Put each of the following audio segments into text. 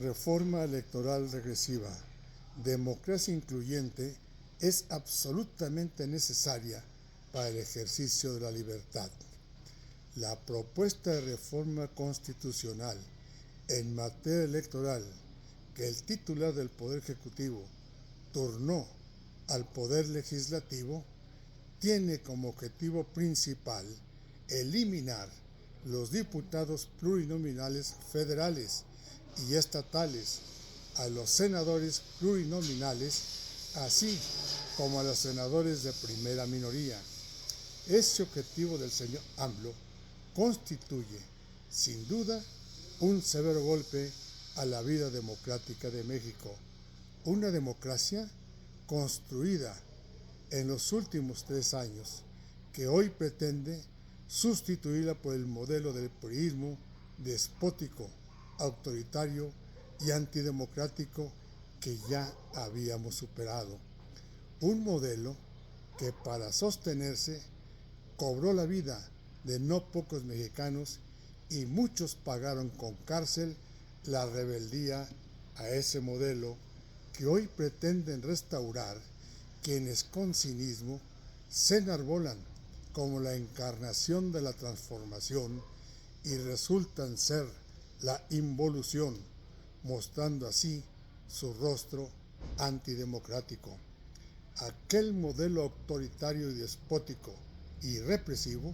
Reforma electoral regresiva, democracia incluyente es absolutamente necesaria para el ejercicio de la libertad. La propuesta de reforma constitucional en materia electoral que el titular del Poder Ejecutivo turnó al Poder Legislativo tiene como objetivo principal eliminar los diputados plurinominales federales y estatales, a los senadores plurinominales, así como a los senadores de primera minoría. Ese objetivo del señor AMLO constituye, sin duda, un severo golpe a la vida democrática de México, una democracia construida en los últimos 3 años, que hoy pretende sustituirla por el modelo del priismo despótico, autoritario y antidemocrático que ya habíamos superado. Un modelo que para sostenerse cobró la vida de no pocos mexicanos y muchos pagaron con cárcel la rebeldía a ese modelo que hoy pretenden restaurar quienes con cinismo se enarbolan como la encarnación de la transformación y resultan ser la involución, mostrando así su rostro antidemocrático. Aquel modelo autoritario y despótico y represivo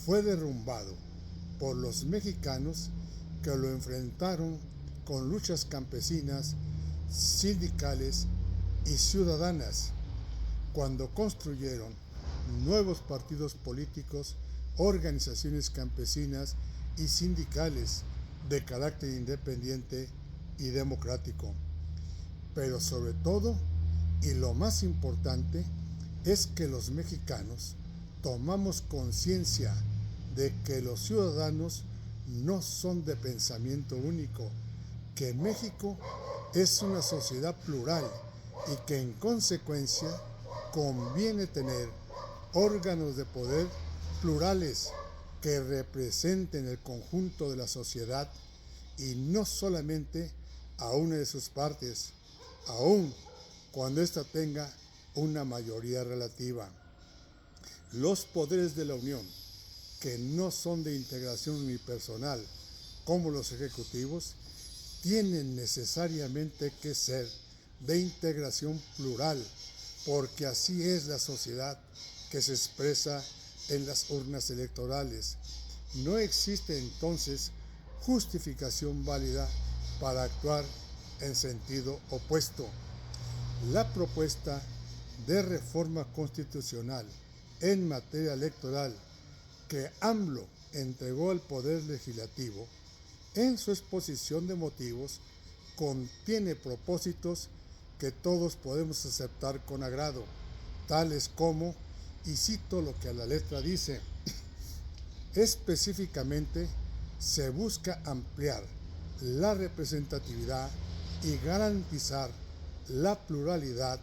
fue derrumbado por los mexicanos que lo enfrentaron con luchas campesinas, sindicales y ciudadanas, cuando construyeron nuevos partidos políticos, organizaciones campesinas y sindicales de carácter independiente y democrático. Pero sobre todo, y lo más importante, es que los mexicanos tomamos conciencia de que los ciudadanos no son de pensamiento único, que México es una sociedad plural y que en consecuencia conviene tener órganos de poder plurales que representen el conjunto de la sociedad y no solamente a una de sus partes, aun cuando ésta tenga una mayoría relativa. Los poderes de la Unión, que no son de integración unipersonal como los ejecutivos, tienen necesariamente que ser de integración plural, porque así es la sociedad que se expresa en las urnas electorales. No existe entonces justificación válida para actuar en sentido opuesto. La propuesta de reforma constitucional en materia electoral que AMLO entregó al Poder Legislativo, en su exposición de motivos, contiene propósitos que todos podemos aceptar con agrado, tales como, y cito lo que a la letra dice, específicamente se busca ampliar la representatividad y garantizar la pluralidad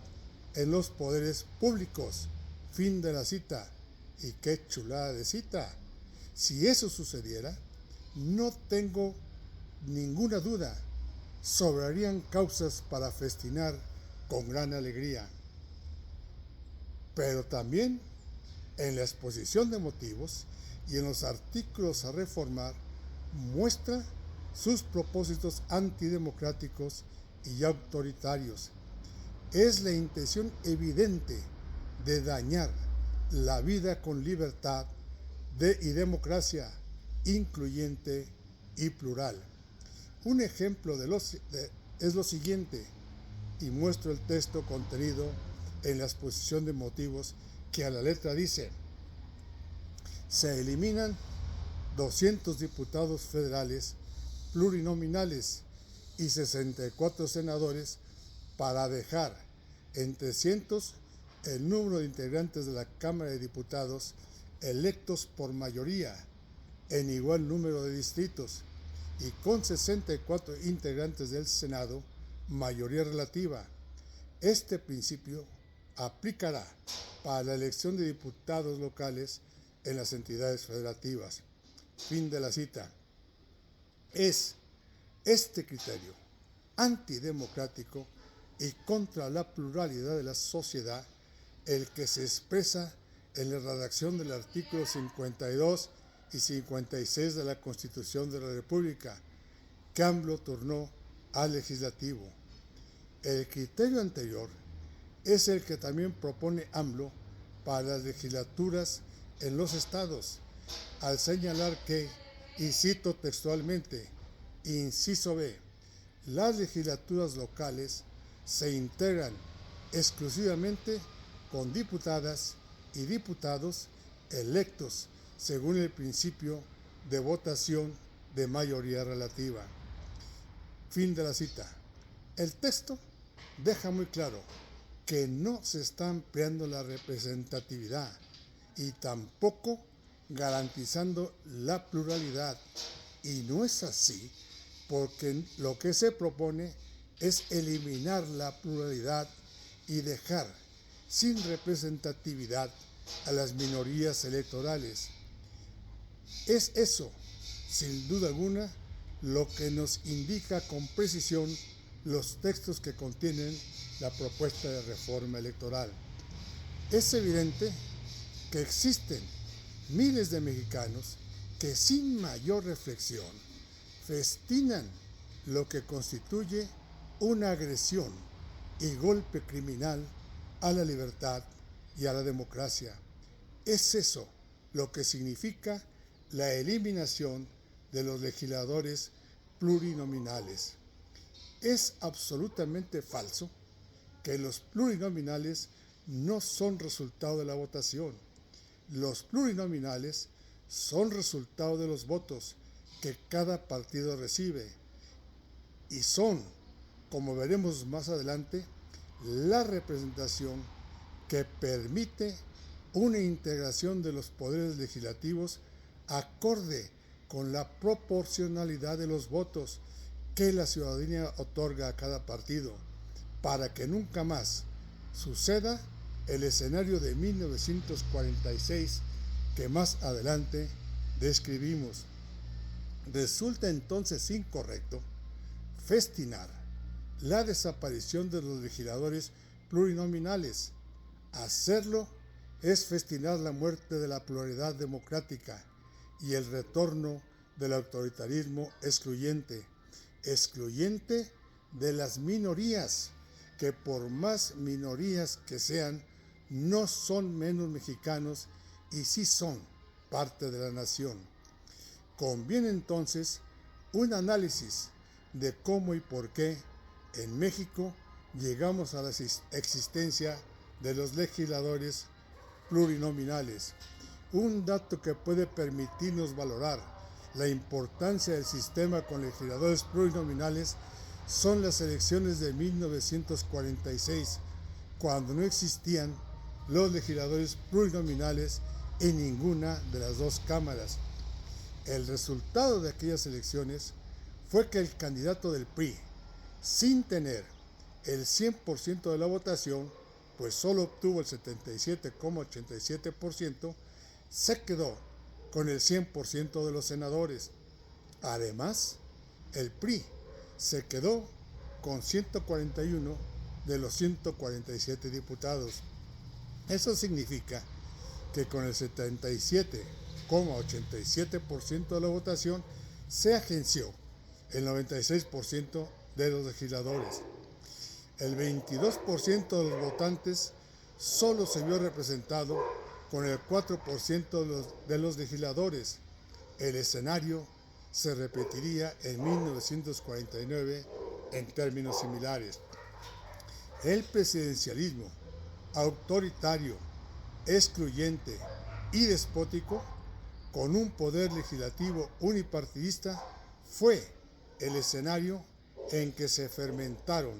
en los poderes públicos. Fin de la cita. Y qué chulada de cita. Si eso sucediera, no tengo ninguna duda, sobrarían causas para festinar con gran alegría. Pero también en la exposición de motivos y en los artículos a reformar muestra sus propósitos antidemocráticos y autoritarios. Es la intención evidente de dañar la vida con libertad y democracia incluyente y plural. Un ejemplo es lo siguiente, y muestro el texto contenido en la exposición de motivos que a la letra dice: se eliminan 200 diputados federales plurinominales y 64 senadores para dejar en 300 el número de integrantes de la Cámara de Diputados electos por mayoría en igual número de distritos y con 64 integrantes del Senado, mayoría relativa. Este principio aplicará para la elección de diputados locales en las entidades federativas. Fin de la cita. Es este criterio antidemocrático y contra la pluralidad de la sociedad, el que se expresa en la redacción del artículo 52 y 56 de la Constitución de la República, que AMLO turnó al legislativo. El criterio anterior es el que también propone AMLO para las legislaturas en los estados, al señalar que, y cito textualmente, inciso B, las legislaturas locales se integran exclusivamente con diputadas y diputados electos según el principio de votación de mayoría relativa. Fin de la cita. El texto deja muy claro que no se está ampliando la representatividad y tampoco garantizando la pluralidad. Y no es así porque lo que se propone es eliminar la pluralidad y dejar sin representatividad a las minorías electorales. Es eso, sin duda alguna, lo que nos indica con precisión los textos que contienen la propuesta de reforma electoral. Es evidente que existen miles de mexicanos que sin mayor reflexión festinan lo que constituye una agresión y golpe criminal a la libertad y a la democracia. Es eso lo que significa la eliminación de los legisladores plurinominales. Es absolutamente falso que los plurinominales no son resultado de la votación. Los plurinominales son resultado de los votos que cada partido recibe y son, como veremos más adelante, la representación que permite una integración de los poderes legislativos acorde con la proporcionalidad de los votos que la ciudadanía otorga a cada partido, para que nunca más suceda el escenario de 1946 que más adelante describimos. Resulta entonces incorrecto festinar la desaparición de los legisladores plurinominales. Hacerlo es festinar la muerte de la pluralidad democrática y el retorno del autoritarismo excluyente de las minorías, que por más minorías que sean, no son menos mexicanos y sí son parte de la nación. Conviene entonces un análisis de cómo y por qué en México llegamos a la existencia de los legisladores plurinominales. Un dato que puede permitirnos valorar la importancia del sistema con legisladores plurinominales son las elecciones de 1946, cuando no existían los legisladores plurinominales en ninguna de las dos cámaras. El resultado de aquellas elecciones fue que el candidato del PRI, sin tener el 100% de la votación, pues solo obtuvo el 77,87%, se quedó con el 100% de los senadores. Además, el PRI se quedó con 141 de los 147 diputados. Eso significa que con el 77,87% de la votación se agenció el 96% de los legisladores. El 22% de los votantes solo se vio representado con el 4% de los legisladores. El escenario se repetiría en 1949 en términos similares. El presidencialismo autoritario, excluyente y despótico, con un poder legislativo unipartidista, fue el escenario en que se fermentaron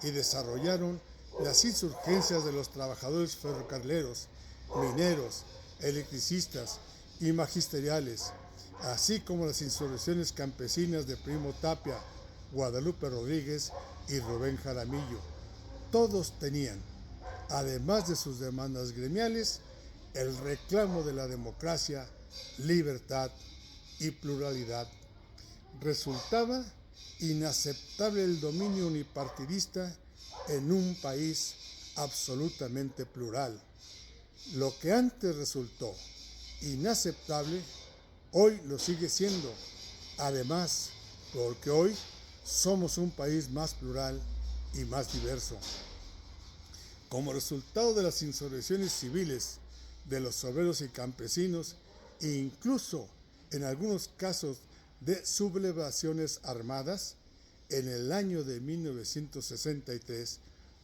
y desarrollaron las insurgencias de los trabajadores ferrocarrileros, mineros, electricistas y magisteriales, así como las insurrecciones campesinas de Primo Tapia, Guadalupe Rodríguez y Rubén Jaramillo. Todos tenían, además de sus demandas gremiales, el reclamo de la democracia, libertad y pluralidad. Resultaba inaceptable el dominio unipartidista en un país absolutamente plural. Lo que antes resultó inaceptable, hoy lo sigue siendo. Además, porque hoy somos un país más plural y más diverso. Como resultado de las insurrecciones civiles de los obreros y campesinos, e incluso en algunos casos de sublevaciones armadas, en el año de 1963,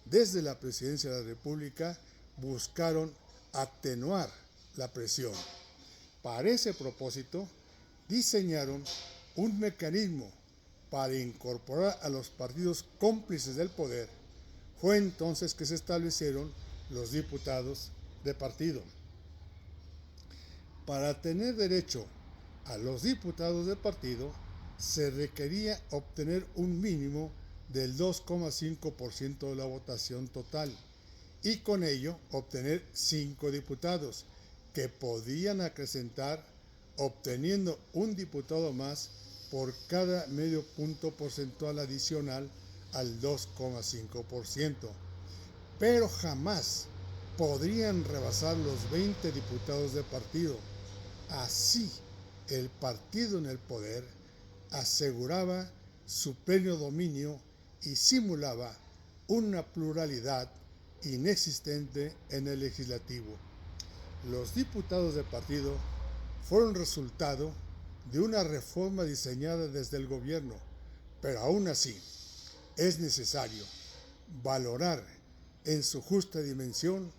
desde la Presidencia de la República, buscaron atenuar la presión. Para ese propósito, diseñaron un mecanismo para incorporar a los partidos cómplices del poder. Fue entonces que se establecieron los diputados de partido. Para tener derecho a los diputados de partido, se requería obtener un mínimo del 2,5% de la votación total y con ello obtener 5 diputados que podían acrecentar obteniendo un diputado más por cada medio punto porcentual adicional al 2,5%, pero jamás podrían rebasar los 20 diputados de partido. Así, el partido en el poder aseguraba su pleno dominio y simulaba una pluralidad inexistente en el legislativo. Los diputados de partido fueron resultado de una reforma diseñada desde el gobierno, pero aún así es necesario valorar en su justa dimensión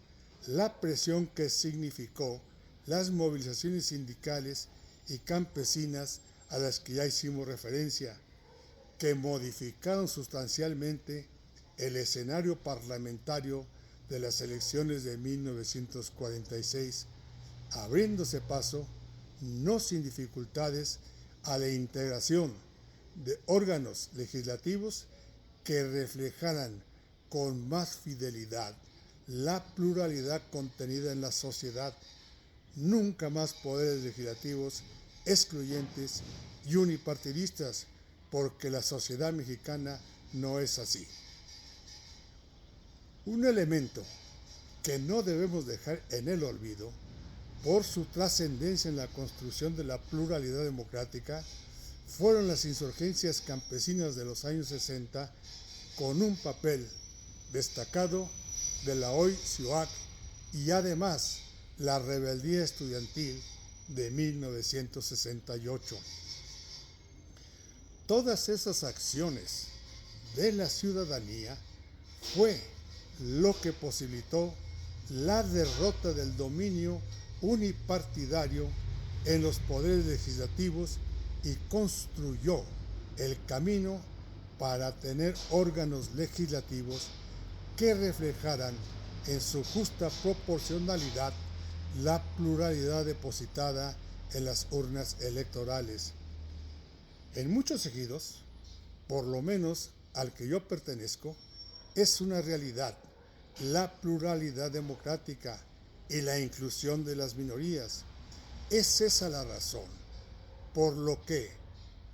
la presión que significó las movilizaciones sindicales y campesinas a las que ya hicimos referencia, que modificaron sustancialmente el escenario parlamentario de las elecciones de 1946, abriéndose paso, no sin dificultades, a la integración de órganos legislativos que reflejaran con más fidelidad la pluralidad contenida en la sociedad. Nunca más poderes legislativos excluyentes y unipartidistas, porque la sociedad mexicana no es así. Un elemento que no debemos dejar en el olvido, por su trascendencia en la construcción de la pluralidad democrática, fueron las insurgencias campesinas de los años 60, con un papel destacado de la hoy CIUAC y además la rebeldía estudiantil de 1968. Todas esas acciones de la ciudadanía fue lo que posibilitó la derrota del dominio unipartidario en los poderes legislativos y construyó el camino para tener órganos legislativos que reflejaran en su justa proporcionalidad la pluralidad depositada en las urnas electorales. En muchos ejidos, por lo menos al que yo pertenezco, es una realidad la pluralidad democrática y la inclusión de las minorías. Es esa la razón por lo que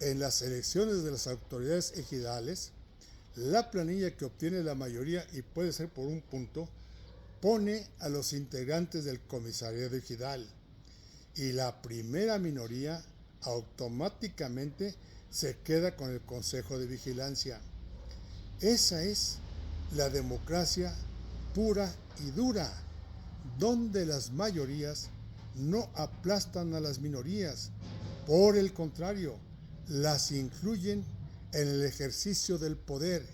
en las elecciones de las autoridades ejidales, la planilla que obtiene la mayoría, y puede ser por un punto, pone a los integrantes del comisariado ejidal, y la primera minoría automáticamente se queda con el Consejo de Vigilancia. Esa es la democracia pura y dura, donde las mayorías no aplastan a las minorías, por el contrario, las incluyen en el ejercicio del poder,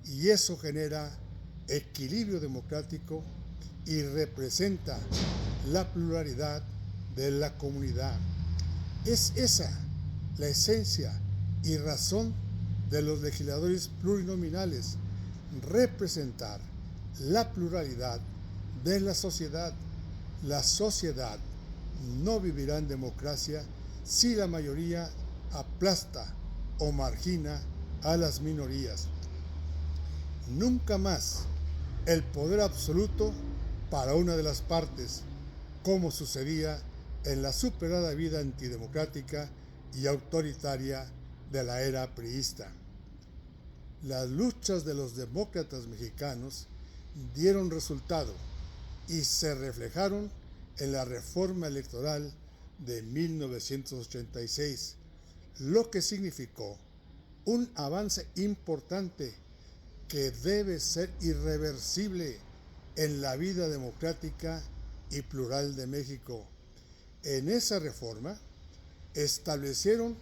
y eso genera equilibrio democrático y representa la pluralidad de la comunidad. Es esa la esencia y razón de los legisladores plurinominales, representar la pluralidad de la sociedad. La sociedad no vivirá en democracia si la mayoría aplasta o margina a las minorías. Nunca más el poder absoluto para una de las partes, como sucedía en la superada vida antidemocrática y autoritaria de la era priista. las luchas de los demócratas mexicanos dieron resultado y se reflejaron en la reforma electoral de 1986, lo que significó un avance importante que debe ser irreversible en la vida democrática y plural de México. En esa reforma establecieron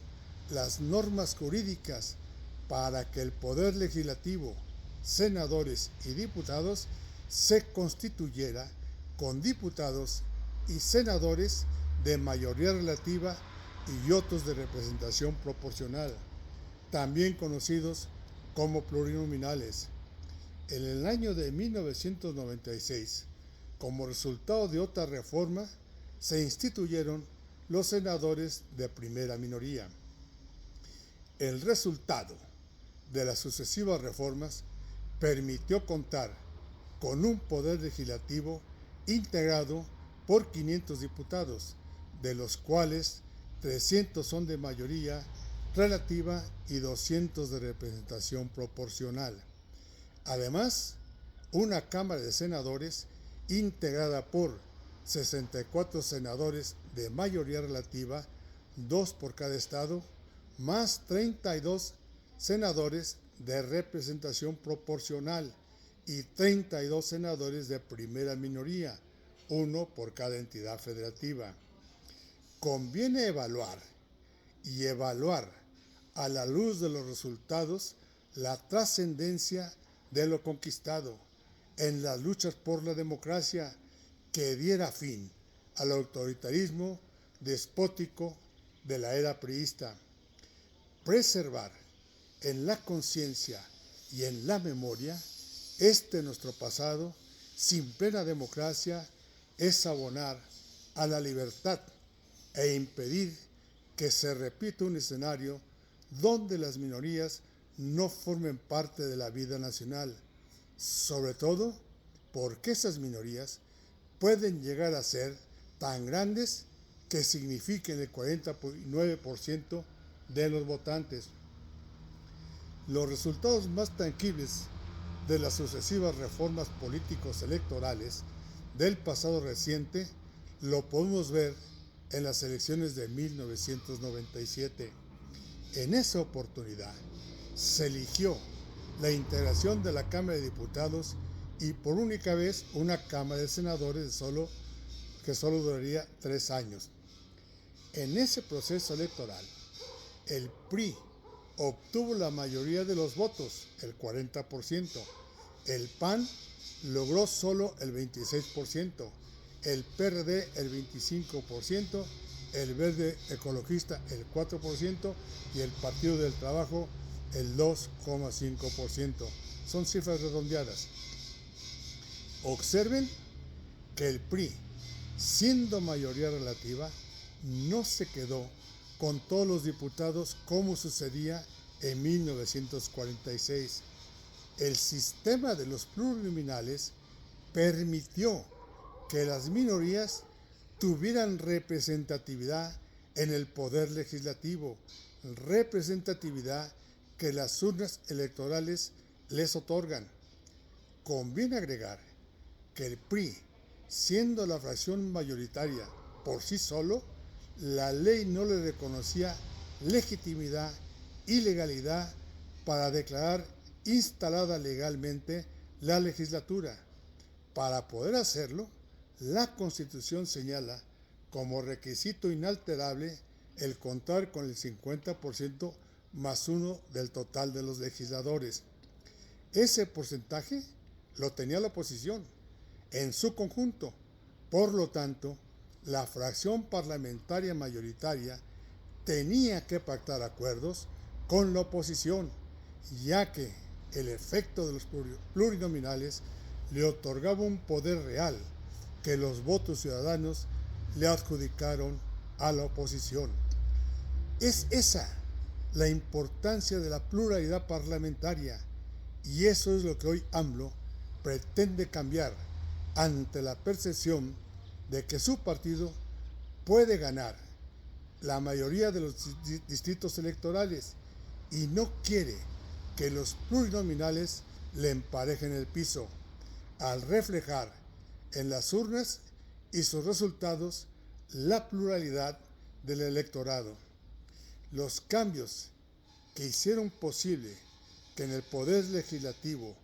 las normas jurídicas para que el Poder Legislativo, senadores y diputados se constituyera con diputados y senadores de mayoría relativa y otros de representación proporcional, también conocidos como plurinominales. En el año de 1996, como resultado de otra reforma, se instituyeron los senadores de primera minoría. El resultado de las sucesivas reformas permitió contar con un poder legislativo integrado por 500 diputados, de los cuales 300 son de mayoría relativa y 200 de representación proporcional. Además, una Cámara de Senadores integrada por 64 senadores de mayoría relativa, 2 por cada estado, más 32 senadores de representación proporcional y 32 senadores de primera minoría, 1 por cada entidad federativa. Conviene evaluar a la luz de los resultados la trascendencia de lo conquistado en las luchas por la democracia que diera fin al autoritarismo despótico de la era priista. Preservar en la conciencia y en la memoria nuestro pasado sin plena democracia es abonar a la libertad e impedir que se repita un escenario donde las minorías no formen parte de la vida nacional, sobre todo porque esas minorías pueden llegar a ser tan grandes que signifiquen el 49% de los votantes. Los resultados más tangibles de las sucesivas reformas políticos electorales del pasado reciente lo podemos ver en las elecciones de 1997. En esa oportunidad se eligió la integración de la Cámara de Diputados y por única vez una Cámara de Senadores que solo duraría 3 años. En ese proceso electoral, el PRI obtuvo la mayoría de los votos, el 40%, el PAN logró solo el 26%, el PRD el 25%, el Verde Ecologista el 4% y el Partido del Trabajo el 2,5%. Son cifras redondeadas. Observen que el PRI, siendo mayoría relativa, no se quedó con todos los diputados como sucedía en 1946. El sistema de los plurinominales permitió que las minorías tuvieran representatividad en el poder legislativo, representatividad que las urnas electorales les otorgan. Conviene agregar que el PRI, siendo la fracción mayoritaria por sí solo, la ley no le reconocía legitimidad y legalidad para declarar instalada legalmente la legislatura. Para poder hacerlo, la Constitución señala como requisito inalterable el contar con el 50% más 1 del total de los legisladores. Ese porcentaje lo tenía la oposición en su conjunto. Por lo tanto, la fracción parlamentaria mayoritaria tenía que pactar acuerdos con la oposición, ya que el efecto de los plurinominales le otorgaba un poder real que los votos ciudadanos le adjudicaron a la oposición. Es esa la importancia de la pluralidad parlamentaria, y eso es lo que hoy AMLO pretende cambiar ante la percepción de que su partido puede ganar la mayoría de los distritos electorales y no quiere que los plurinominales le emparejen el piso, al reflejar en las urnas y sus resultados la pluralidad del electorado. Los cambios que hicieron posible que en el poder legislativo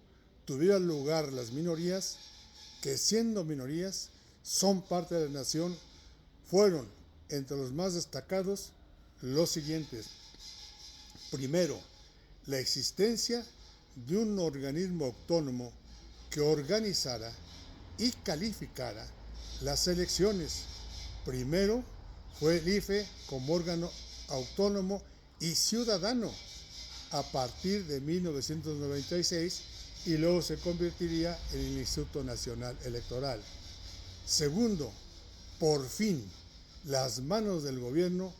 tuvieran lugar las minorías, que siendo minorías son parte de la nación, fueron entre los más destacados los siguientes. Primero, la existencia de un organismo autónomo que organizara y calificara las elecciones. Primero fue el IFE como órgano autónomo y ciudadano a partir de 1996 y luego se convertiría en el Instituto Nacional Electoral. Segundo, por fin las manos del gobierno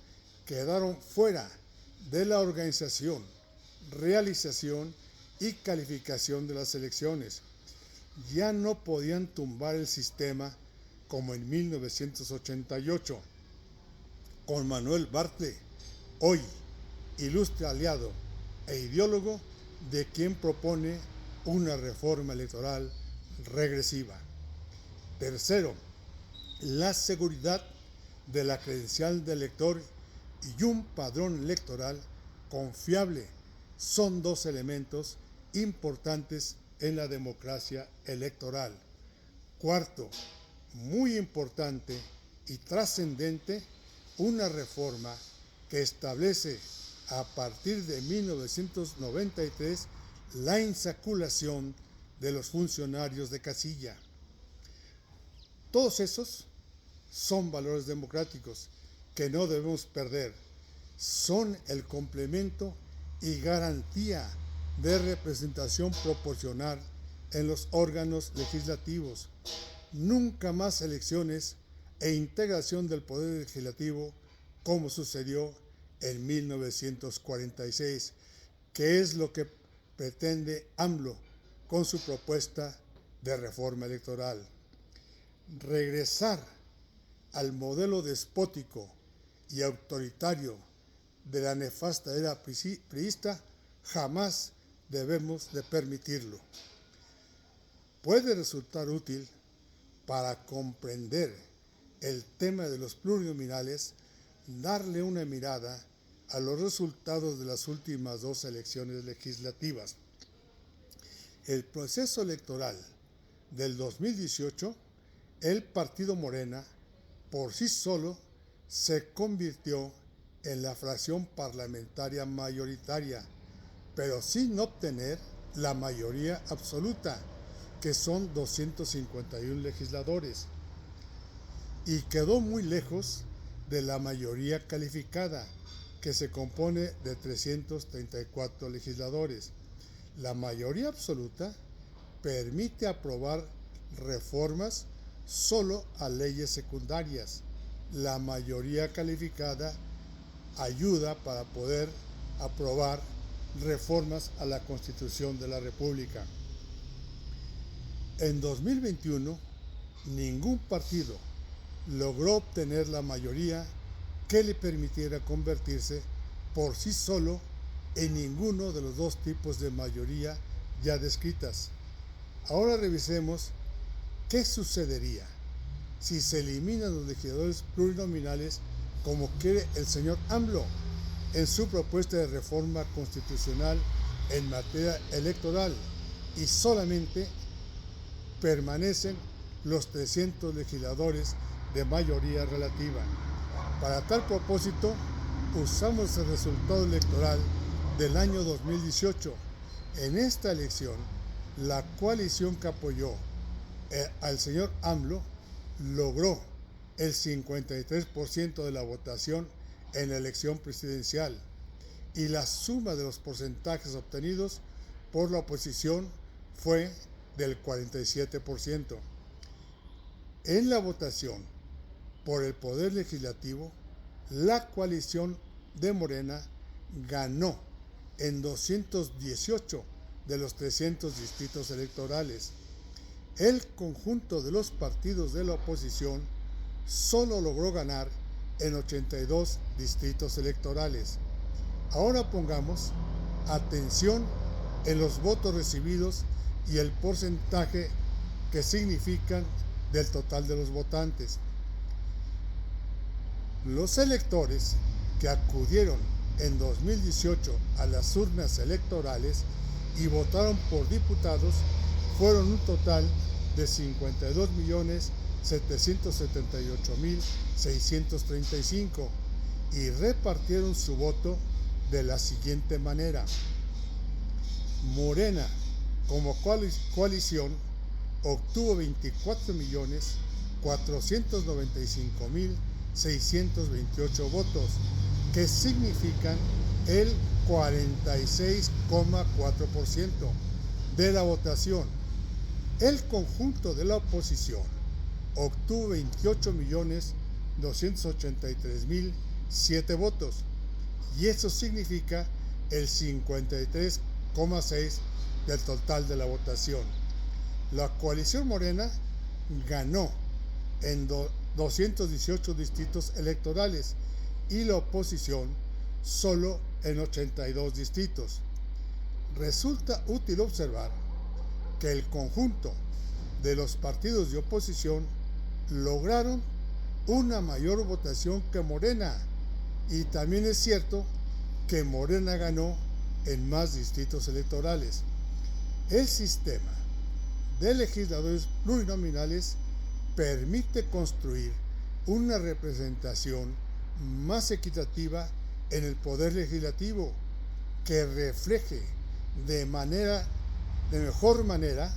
quedaron fuera de la organización, realización y calificación de las elecciones. Ya no podían tumbar el sistema como en 1988, con Manuel Bartlett, hoy ilustre aliado e ideólogo de quien propone una reforma electoral regresiva. Tercero, la seguridad de la credencial del elector y un padrón electoral confiable son dos elementos importantes en la democracia electoral. Cuarto, muy importante y trascendente, una reforma que establece a partir de 1993 la insaculación de los funcionarios de casilla. Todos esos son valores democráticos que no debemos perder. Son el complemento y garantía de representación proporcional en los órganos legislativos. Nunca más elecciones e integración del poder legislativo como sucedió en 1946, que es lo que pretende AMLO con su propuesta de reforma electoral. Regresar al modelo despótico y autoritario de la nefasta era priista jamás debemos de permitirlo. Puede resultar útil para comprender el tema de los plurinominales darle una mirada a los resultados de las últimas dos elecciones legislativas. El proceso electoral del 2018, el partido Morena, por sí solo, se convirtió en la fracción parlamentaria mayoritaria, pero sin obtener la mayoría absoluta, que son 251 legisladores, y quedó muy lejos de la mayoría calificada, que se compone de 334 legisladores. La mayoría absoluta permite aprobar reformas solo a leyes secundarias. La mayoría calificada ayuda para poder aprobar reformas a la Constitución de la República. En 2021, ningún partido logró obtener la mayoría que le permitiera convertirse por sí solo en ninguno de los dos tipos de mayoría ya descritas. Ahora revisemos qué sucedería si se eliminan los legisladores plurinominales como quiere el señor AMLO en su propuesta de reforma constitucional en materia electoral y solamente permanecen los 300 legisladores de mayoría relativa. Para tal propósito, usamos el resultado electoral del año 2018. En esta elección, la coalición que apoyó al señor AMLO logró el 53% de la votación en la elección presidencial y la suma de los porcentajes obtenidos por la oposición fue del 47%. En la votación por el Poder Legislativo, la coalición de Morena ganó en 218 de los 300 distritos electorales. El conjunto de los partidos de la oposición solo logró ganar en 82 distritos electorales. Ahora pongamos atención en los votos recibidos y el porcentaje que significan del total de los votantes. Los electores que acudieron en 2018 a las urnas electorales y votaron por diputados fueron un total de 52.778.635 y repartieron su voto de la siguiente manera. Morena, como coalición, obtuvo 24.495.628 votos, que significan el 46,4% de la votación. El conjunto de la oposición obtuvo 28.283.007 votos, y eso significa el 53,6% del total de la votación. La coalición Morena ganó en 218 distritos electorales y la oposición solo en 82 distritos. Resulta útil observar que el conjunto de los partidos de oposición lograron una mayor votación que Morena, y también es cierto que Morena ganó en más distritos electorales. El sistema de legisladores plurinominales permite construir una representación más equitativa en el poder legislativo, que refleje de mejor manera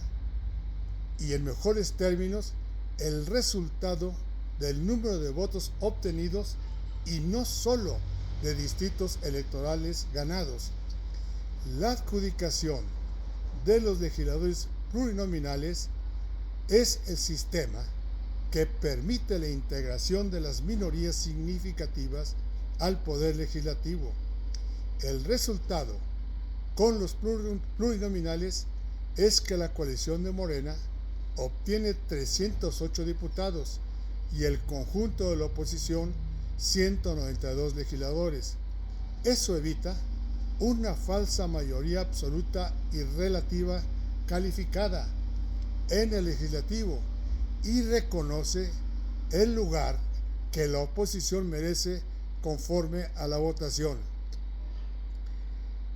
y en mejores términos el resultado del número de votos obtenidos y no solo de distritos electorales ganados. La adjudicación de los legisladores plurinominales es el sistema que permite la integración de las minorías significativas al poder legislativo. El resultado con los plurinominales es que la coalición de Morena obtiene 308 diputados y el conjunto de la oposición 192 legisladores. Eso evita una falsa mayoría absoluta y relativa calificada en el legislativo y reconoce el lugar que la oposición merece conforme a la votación.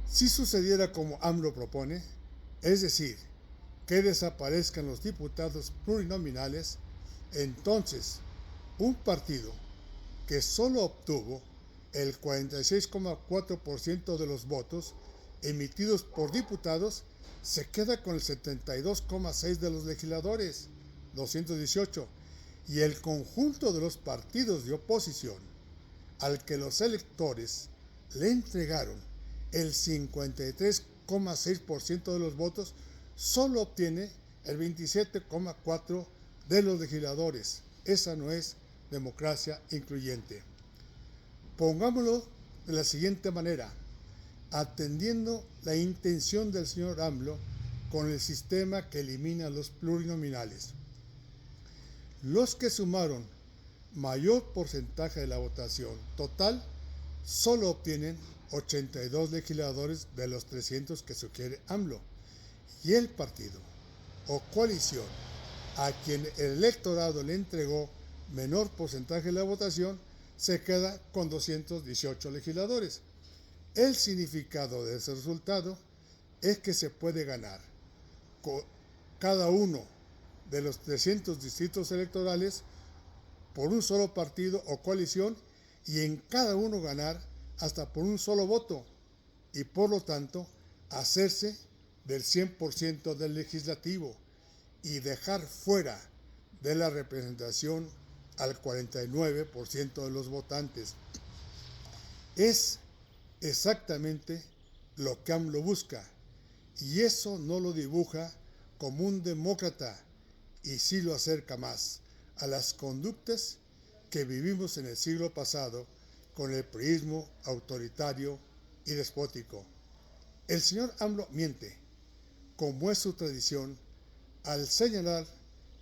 Si sucediera como AMLO propone, es decir, que desaparezcan los diputados plurinominales, entonces un partido que solo obtuvo el 46,4% de los votos emitidos por diputados se queda con el 72,6% de los legisladores, 218, y el conjunto de los partidos de oposición al que los electores le entregaron el 53,6% de los votos solo obtiene el 27,4% de los legisladores. Esa no es democracia incluyente. Pongámoslo de la siguiente manera, atendiendo la intención del señor AMLO con el sistema que elimina los plurinominales. Los que sumaron mayor porcentaje de la votación total solo obtienen 82 legisladores de los 300 que sugiere AMLO, y el partido o coalición a quien el electorado le entregó menor porcentaje de la votación se queda con 218 legisladores. El significado de ese resultado es que se puede ganar cada uno de los 300 distritos electorales por un solo partido o coalición, y en cada uno ganar hasta por un solo voto, y por lo tanto hacerse del 100% del legislativo y dejar fuera de la representación al 49% de los votantes. Es exactamente lo que AMLO busca, y eso no lo dibuja como un demócrata, y sí lo acerca más a las conductas que vivimos en el siglo pasado con el priismo autoritario y despótico. El señor AMLO miente, como es su tradición, al señalar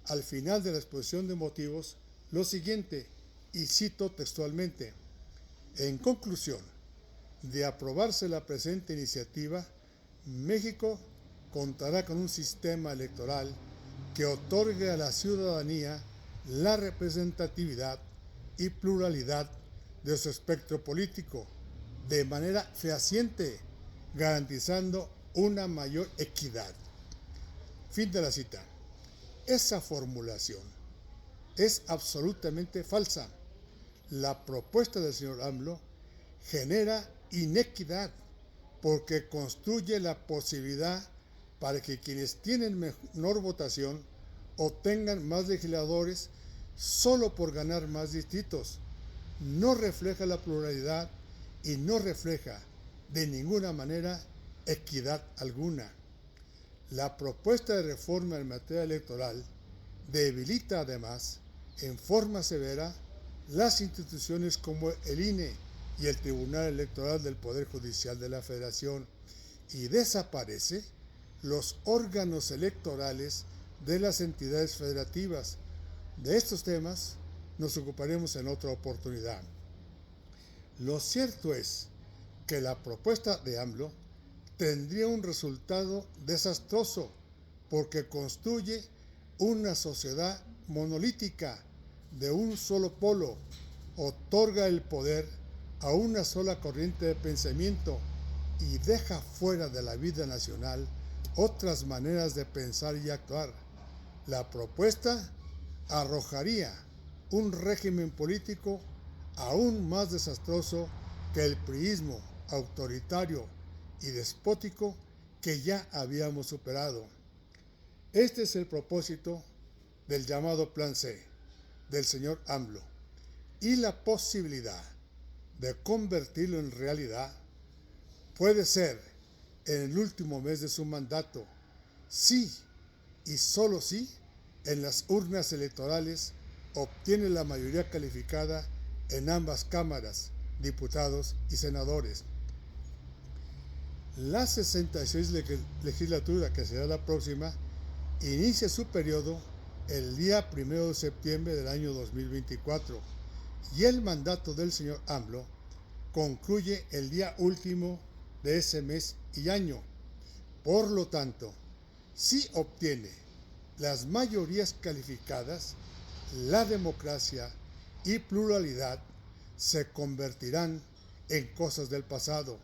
al final de la exposición de motivos lo siguiente, y cito textualmente: en conclusión, de aprobarse la presente iniciativa, México contará con un sistema electoral que otorgue a la ciudadanía la representatividad y pluralidad de su espectro político de manera fehaciente, garantizando una mayor equidad. Fin de la cita. Esa formulación es absolutamente falsa. La propuesta del señor AMLO genera inequidad porque construye la posibilidad para que quienes tienen menor votación obtengan más legisladores solo por ganar más distritos. No refleja la pluralidad y no refleja de ninguna manera equidad alguna. La propuesta de reforma en materia electoral debilita además en forma severa las instituciones como el INE y el Tribunal Electoral del Poder Judicial de la Federación y desaparece los órganos electorales de las entidades federativas. De estos temas nos ocuparemos en otra oportunidad. Lo cierto es que la propuesta de AMLO tendría un resultado desastroso porque construye una sociedad monolítica de un solo polo, otorga el poder a una sola corriente de pensamiento y deja fuera de la vida nacional otras maneras de pensar y actuar. La propuesta arrojaría un régimen político aún más desastroso que el priismo autoritario y despótico que ya habíamos superado. Este es el propósito del llamado Plan C del señor AMLO y la posibilidad de convertirlo en realidad puede ser en el último mes de su mandato, sí y solo si en las urnas electorales obtiene la mayoría calificada en ambas cámaras, diputados y senadores. La 66 legislatura, que será la próxima, inicia su periodo el día 1 de septiembre del año 2024 y el mandato del señor AMLO concluye el día último de ese mes y año. Por lo tanto, si obtiene las mayorías calificadas, la democracia y pluralidad se convertirán en cosas del pasado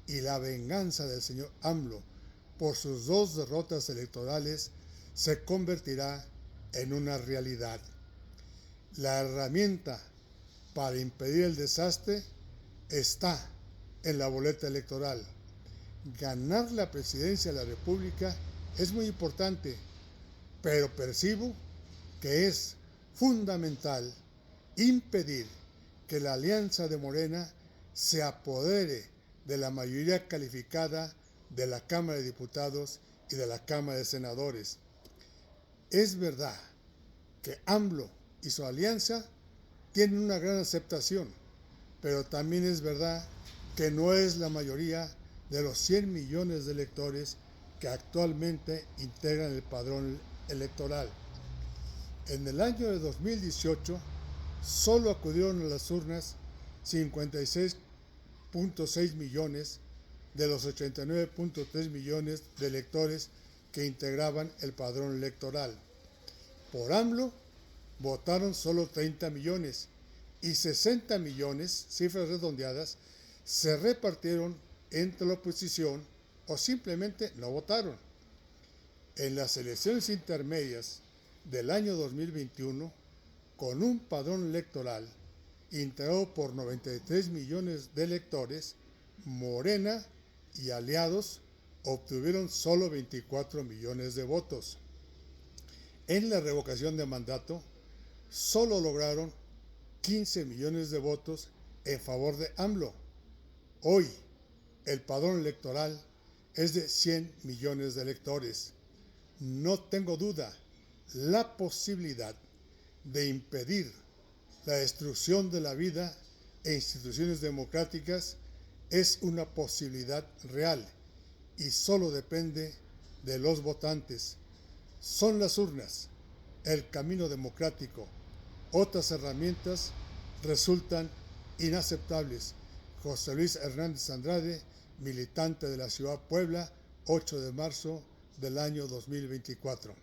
y la venganza del señor AMLO por sus dos derrotas electorales se convertirá en una realidad. La herramienta para impedir el desastre está en la boleta electoral. Ganar la presidencia de la República es muy importante, pero percibo que es fundamental impedir que la alianza de Morena se apodere de la mayoría calificada de la Cámara de Diputados y de la Cámara de Senadores. Es verdad que AMLO y su alianza tienen una gran aceptación, pero también es verdad que no es la mayoría de los 100 millones de electores que actualmente integran el padrón electoral. En el año de 2018 solo acudieron a las urnas 56.6 millones de los 89.3 millones de electores que integraban el padrón electoral. Por AMLO votaron solo 30 millones y 60 millones, cifras redondeadas, se repartieron entre la oposición o simplemente no votaron. En las elecciones intermedias del año 2021, con un padrón electoral integrado por 93 millones de electores, Morena y aliados obtuvieron solo 24 millones de votos. En la revocación de mandato, solo lograron 15 millones de votos en favor de AMLO. Hoy, el padrón electoral es de 100 millones de electores. No tengo duda, la posibilidad de impedir la destrucción de la vida e instituciones democráticas es una posibilidad real y solo depende de los votantes. Son las urnas, el camino democrático. Otras herramientas resultan inaceptables. José Luis Hernández Andrade, militante de la Ciudad Puebla, 8 de marzo del año 2024.